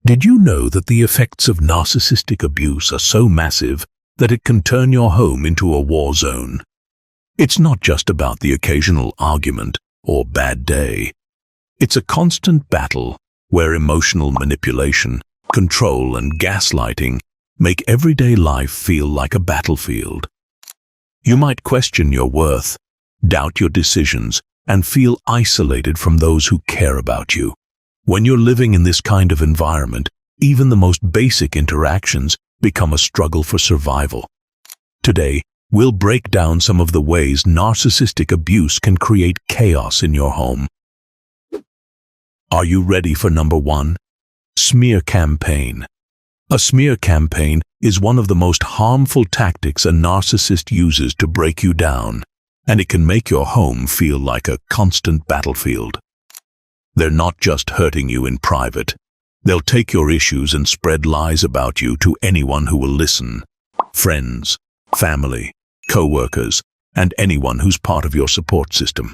Did you know that the effects of narcissistic abuse are so massive that it can turn your home into a war zone? It's not just about the occasional argument or bad day. It's a constant battle where emotional manipulation, control, and gaslighting make everyday life feel like a battlefield. You might question your worth, doubt your decisions, and feel isolated from those who care about you. When you're living in this kind of environment, even the most basic interactions become a struggle for survival. Today, we'll break down some of the ways narcissistic abuse can create chaos in your home. Are you ready for number 1? Smear campaign. A smear campaign is one of the most harmful tactics a narcissist uses to break you down, and it can make your home feel like a constant battlefield. They're not just hurting you in private. They'll take your issues and spread lies about you to anyone who will listen. Friends, family, co-workers, and anyone who's part of your support system.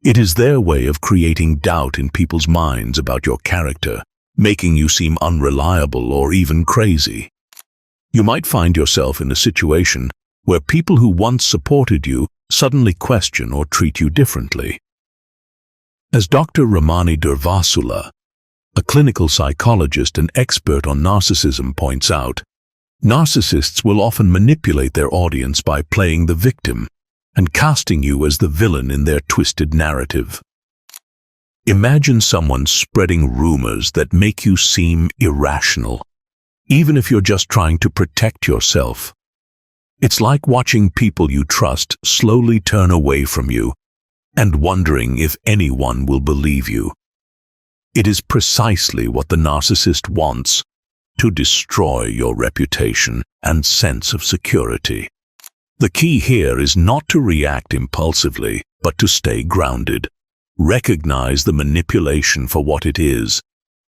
It is their way of creating doubt in people's minds about your character, making you seem unreliable or even crazy. You might find yourself in a situation where people who once supported you suddenly question or treat you differently. As Dr. Ramani Durvasula, a clinical psychologist and expert on narcissism, points out, narcissists will often manipulate their audience by playing the victim and casting you as the villain in their twisted narrative. Imagine someone spreading rumors that make you seem irrational, even if you're just trying to protect yourself. It's like watching people you trust slowly turn away from you and wondering if anyone will believe you. It is precisely what the narcissist wants, to destroy your reputation and sense of security. The key here is not to react impulsively, but to stay grounded. Recognize the manipulation for what it is,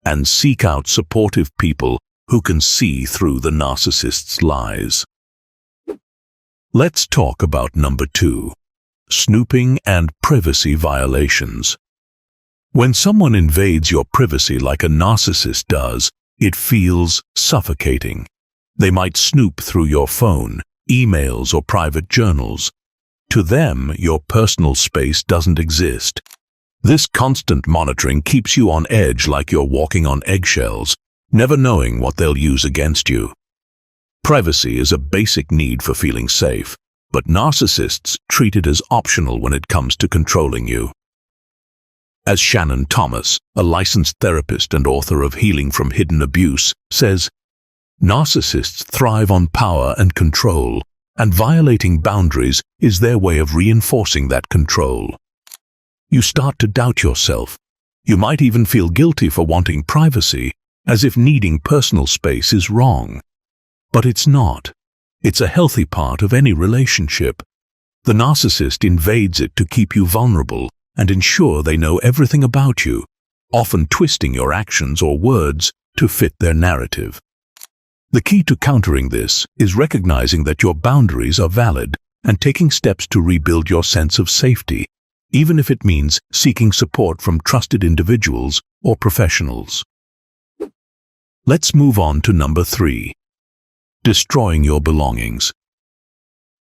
and seek out supportive people who can see through the narcissist's lies. Let's talk about number 2. Snooping and privacy violations. When someone invades your privacy like a narcissist does, it feels suffocating. They might snoop through your phone, emails, or private journals. To them, your personal space doesn't exist. This constant monitoring keeps you on edge, like you're walking on eggshells, never knowing what they'll use against you. Privacy is a basic need for feeling safe, but narcissists treat it as optional when it comes to controlling you. As Shannon Thomas, a licensed therapist and author of Healing from Hidden Abuse, says, narcissists thrive on power and control, and violating boundaries is their way of reinforcing that control. You start to doubt yourself. You might even feel guilty for wanting privacy, as if needing personal space is wrong. But it's not. It's a healthy part of any relationship. The narcissist invades it to keep you vulnerable and ensure they know everything about you, often twisting your actions or words to fit their narrative. The key to countering this is recognizing that your boundaries are valid and taking steps to rebuild your sense of safety, even if it means seeking support from trusted individuals or professionals. Let's move on to number 3. Destroying your belongings.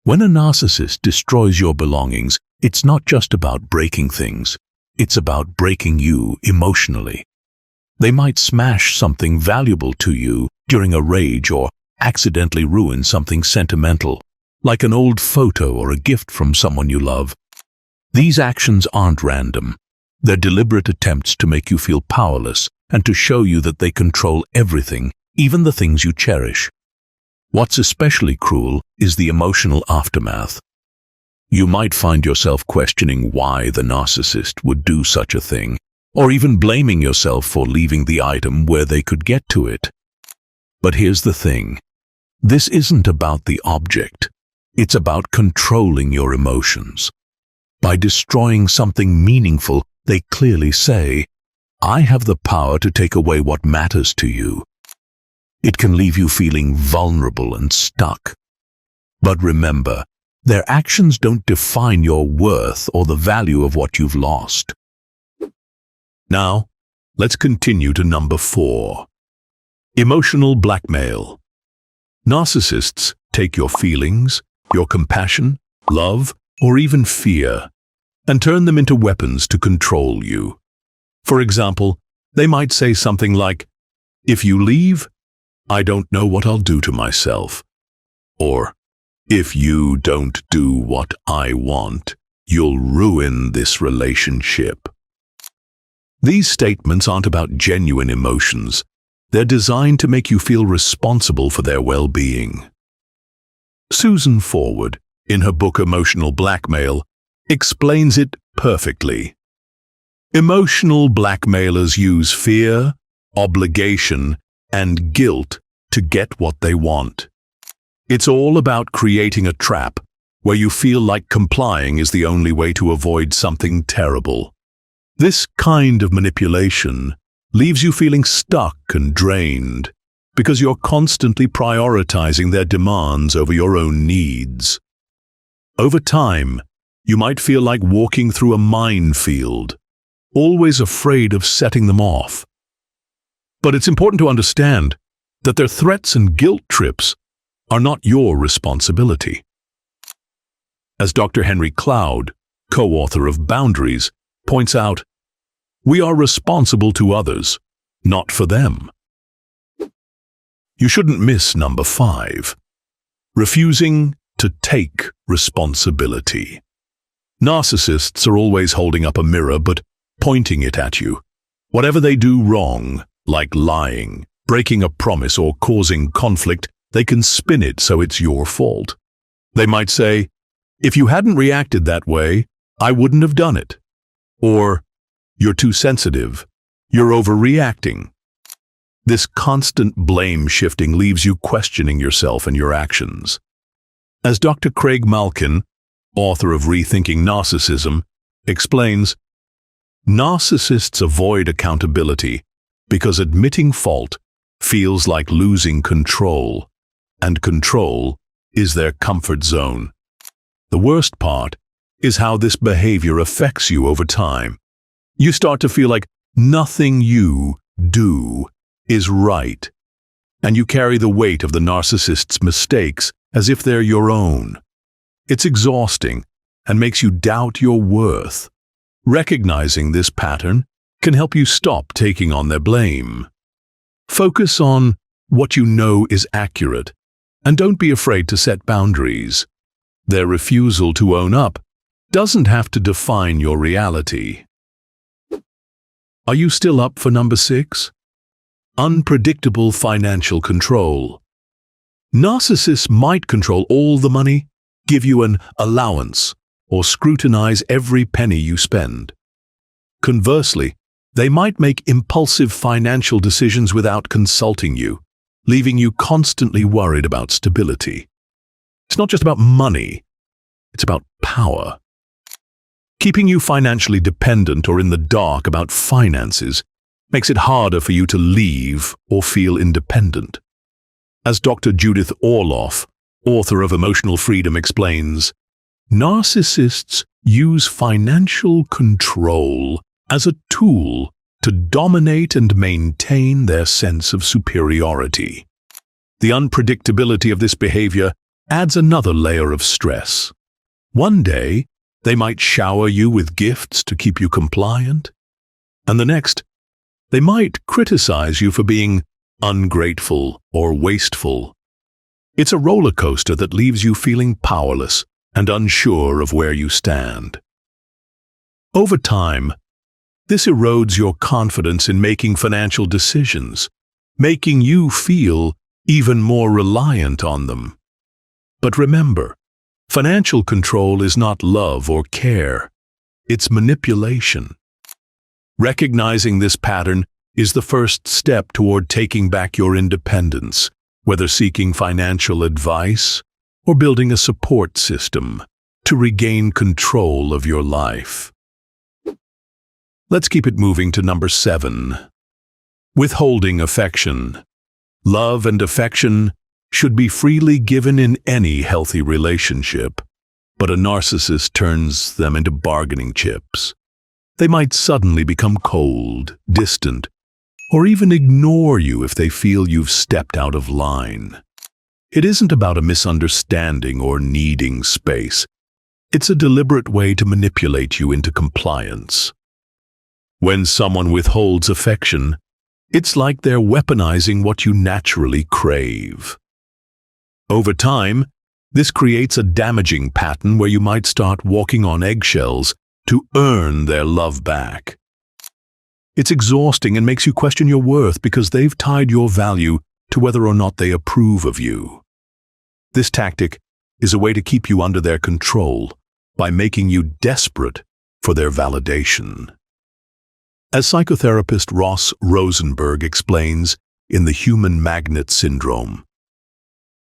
When a narcissist destroys your belongings, it's not just about breaking things. It's about breaking you emotionally. They might smash something valuable to you during a rage or accidentally ruin something sentimental, like an old photo or a gift from someone you love. These actions aren't random. They're deliberate attempts to make you feel powerless and to show you that they control everything, even the things you cherish. What's especially cruel is the emotional aftermath. You might find yourself questioning why the narcissist would do such a thing, or even blaming yourself for leaving the item where they could get to it. But here's the thing. This isn't about the object. It's about controlling your emotions. By destroying something meaningful, they clearly say, I have the power to take away what matters to you. It can leave you feeling vulnerable and stuck. But remember, their actions don't define your worth or the value of what you've lost. Now, let's continue to number 4. Emotional blackmail. Narcissists take your feelings, your compassion, love, or even fear, and turn them into weapons to control you. For example, they might say something like, "If you leave, I don't know what I'll do to myself." Or, "If you don't do what I want, you'll ruin this relationship." These statements aren't about genuine emotions. They're designed to make you feel responsible for their well-being. Susan Forward, in her book Emotional Blackmail, explains it perfectly. Emotional blackmailers use fear, obligation, and guilt to get what they want. It's all about creating a trap where you feel like complying is the only way to avoid something terrible. This kind of manipulation leaves you feeling stuck and drained because you're constantly prioritizing their demands over your own needs. Over time, you might feel like walking through a minefield, always afraid of setting them off. But it's important to understand that their threats and guilt trips are not your responsibility. As Dr. Henry Cloud, co-author of Boundaries, points out, we are responsible to others, not for them. You shouldn't miss number 5. Refusing to take responsibility. Narcissists are always holding up a mirror but pointing it at you. Whatever they do wrong, like lying, breaking a promise, or causing conflict, they can spin it so it's your fault. They might say, "If you hadn't reacted that way, I wouldn't have done it." Or, "You're too sensitive. You're overreacting." This constant blame shifting leaves you questioning yourself and your actions. As Dr. Craig Malkin, author of Rethinking Narcissism, explains, narcissists avoid accountability because admitting fault feels like losing control, and control is their comfort zone. The worst part is how this behavior affects you over time. You start to feel like nothing you do is right, and you carry the weight of the narcissist's mistakes as if they're your own. It's exhausting and makes you doubt your worth. Recognizing this pattern can help you stop taking on their blame. Focus on what you know is accurate, and don't be afraid to set boundaries. Their refusal to own up doesn't have to define your reality. Are you still up for number 6? Unpredictable financial control. Narcissists might control all the money, give you an allowance, or scrutinize every penny you spend. Conversely, they might make impulsive financial decisions without consulting you, leaving you constantly worried about stability. It's not just about money, it's about power. Keeping you financially dependent or in the dark about finances makes it harder for you to leave or feel independent. As Dr. Judith Orloff, author of Emotional Freedom, explains, narcissists use financial control as a tool to dominate and maintain their sense of superiority. The unpredictability of this behavior adds another layer of stress. One day, they might shower you with gifts to keep you compliant, and the next, they might criticize you for being ungrateful or wasteful. It's a roller coaster that leaves you feeling powerless and unsure of where you stand. Over time, this erodes your confidence in making financial decisions, making you feel even more reliant on them. But remember, financial control is not love or care, it's manipulation. Recognizing this pattern is the first step toward taking back your independence, whether seeking financial advice or building a support system to regain control of your life. Let's keep it moving to number 7. Withholding affection. Love and affection should be freely given in any healthy relationship, but a narcissist turns them into bargaining chips. They might suddenly become cold, distant, or even ignore you if they feel you've stepped out of line. It isn't about a misunderstanding or needing space. It's a deliberate way to manipulate you into compliance. When someone withholds affection, it's like they're weaponizing what you naturally crave. Over time, this creates a damaging pattern where you might start walking on eggshells to earn their love back. It's exhausting and makes you question your worth because they've tied your value to whether or not they approve of you. This tactic is a way to keep you under their control by making you desperate for their validation. As psychotherapist Ross Rosenberg explains in The Human Magnet Syndrome,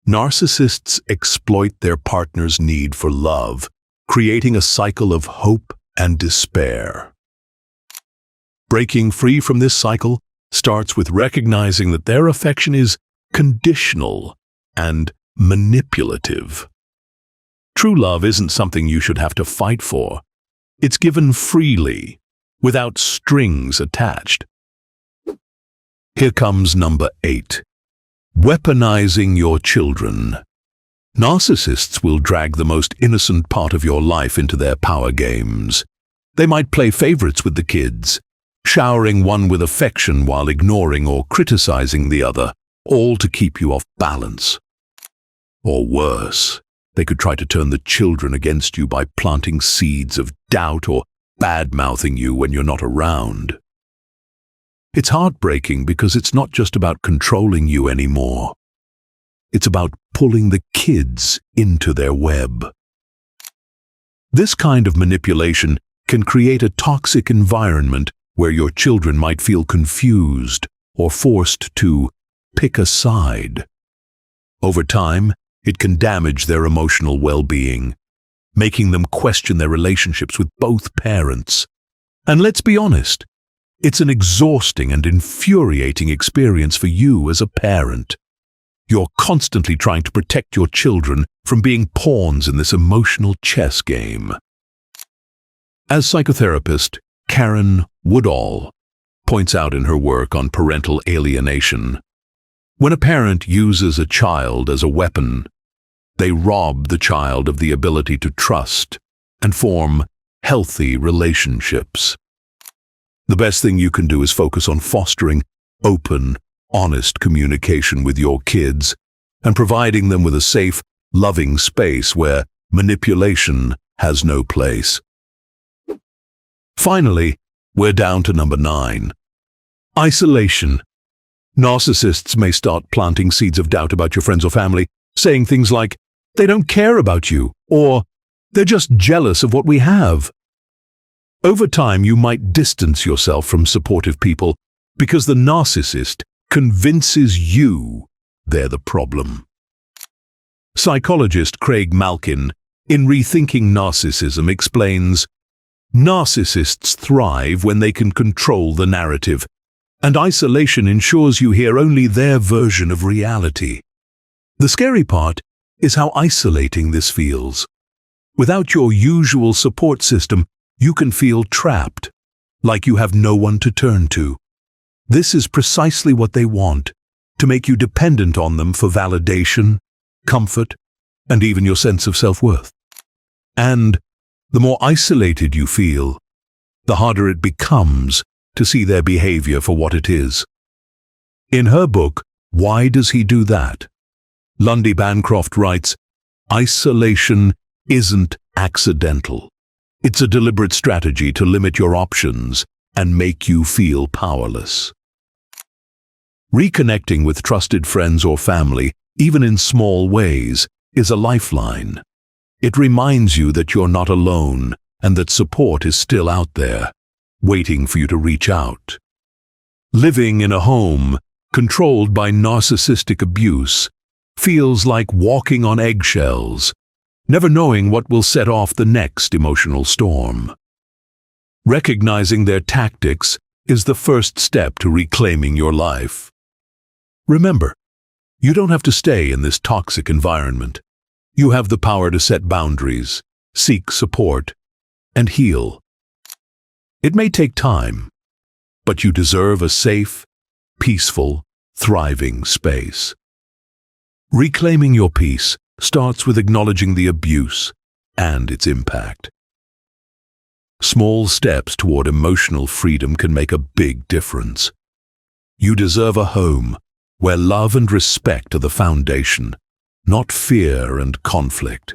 narcissists exploit their partner's need for love, creating a cycle of hope and despair. Breaking free from this cycle starts with recognizing that their affection is conditional and manipulative. True love isn't something you should have to fight for. It's given freely, without strings attached. Here comes number 8. Weaponizing your children. Narcissists will drag the most innocent part of your life into their power games. They might play favorites with the kids, showering one with affection while ignoring or criticizing the other, all to keep you off balance. Or worse, they could try to turn the children against you by planting seeds of doubt or bad-mouthing you when you're not around. It's heartbreaking because it's not just about controlling you anymore. It's about pulling the kids into their web. This kind of manipulation can create a toxic environment where your children might feel confused or forced to pick a side. Over time, it can damage their emotional well-being, making them question their relationships with both parents. And let's be honest, it's an exhausting and infuriating experience for you as a parent. You're constantly trying to protect your children from being pawns in this emotional chess game. As psychotherapist Karen Woodall points out in her work on parental alienation, when a parent uses a child as a weapon, they rob the child of the ability to trust and form healthy relationships. The best thing you can do is focus on fostering open, honest communication with your kids and providing them with a safe, loving space where manipulation has no place. Finally, we're down to number 9. Isolation. Narcissists may start planting seeds of doubt about your friends or family, saying things like, "They don't care about you," or "They're just jealous of what we have." Over time, you might distance yourself from supportive people because the narcissist convinces you they're the problem. Psychologist Craig Malkin, in Rethinking Narcissism, explains, narcissists thrive when they can control the narrative, and isolation ensures you hear only their version of reality. The scary part is how isolating this feels. Without your usual support system, you can feel trapped, like you have no one to turn to. This is precisely what they want, to make you dependent on them for validation, comfort, and even your sense of self-worth. And the more isolated you feel, the harder it becomes to see their behavior for what it is. In her book, Why Does He Do That?, Lundy Bancroft writes, isolation isn't accidental. It's a deliberate strategy to limit your options and make you feel powerless. Reconnecting with trusted friends or family, even in small ways, is a lifeline. It reminds you that you're not alone and that support is still out there, waiting for you to reach out. Living in a home controlled by narcissistic abuse feels like walking on eggshells, never knowing what will set off the next emotional storm. Recognizing their tactics is the first step to reclaiming your life. Remember, you don't have to stay in this toxic environment. You have the power to set boundaries, seek support, and heal. It may take time, but you deserve a safe, peaceful, thriving space. Reclaiming your peace starts with acknowledging the abuse and its impact. Small steps toward emotional freedom can make a big difference. You deserve a home where love and respect are the foundation, not fear and conflict.